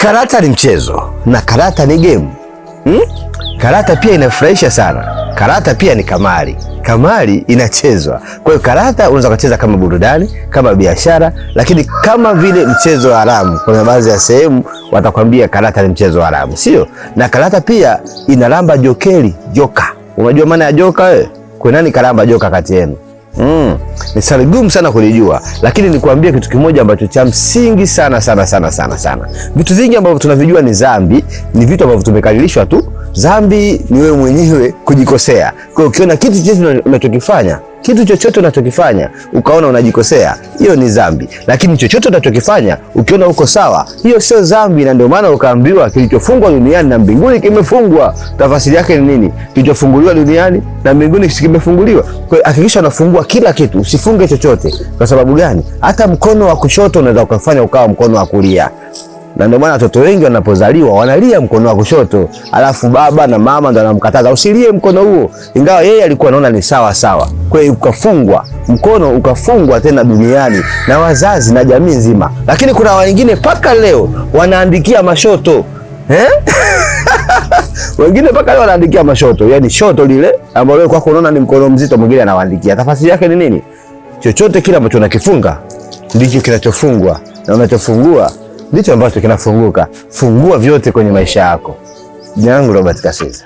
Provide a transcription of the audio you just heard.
Karata ni mchezo na karata ni game. Karata pia inafurahisha sana. Karata pia ni kamari. Kamari inachezwa. Kwa hiyo karata unaweza kucheza kama burudani, kama biashara, lakini kama vile mchezo haramu. Kuna baadhi ya sehemu watakwambia karata ni mchezo haramu, sio? Na karata pia inalamba jokeli, joka. Unajua maana ya joka wewe? Kwa nani kalamba joka kati yenu? Ni swali gumu sana kulijua, lakini nikwambie kitu kimoja ambacho cha msingi sana. Vitu vingi ambavyo tunavijua ni dhambi, ni vitu ambavyo tumekalilishwa tu. Dhambi ni wewe mwenyewe kujikosea. Kwa hiyo ukiona kitu chochote unachokifanya ukaona unajikosea, hiyo ni dhambi. Lakini chochote unachokifanya ukiona uko sawa, hiyo sio dhambi. Na ndio maana ukaambiwa kilichofungwa duniani na mbinguni kimefungwa. Tafasiri yake ni nini? Kilichofunguliwa duniani na mbinguni kimefunguliwa. Kwa hiyo hakikisha unafungua kila kitu, usifunge chochote. Kwa sababu gani? Hata mkono wa kushoto unaweza kufanya ukawa mkono wa kulia. Na ndio maana watoto wengi wanapozaliwa wanalia mkono wa kushoto, alafu baba na mama ndio wanamkataza usilie mkono huo, ingawa yeye alikuwa anaona ni sawa. Kwa hiyo mkono ukafungwa tena duniani na wazazi na jamii nzima. Lakini kuna wengine paka leo wanaandikia mashoto. Wengine paka leo wanaandikia mashoto, yani shoto lile ambalo wewe kwako unaona ni mkono mzito, mwingine anawaandikia. Tafasiri yake ni nini? Chochote kile ambacho unakifunga ndicho kinachofungwa, na unachofungua ndicho ambacho kinafunguka. Fungua vyote kwenye maisha yako. Jina langu Robert Kaswiza.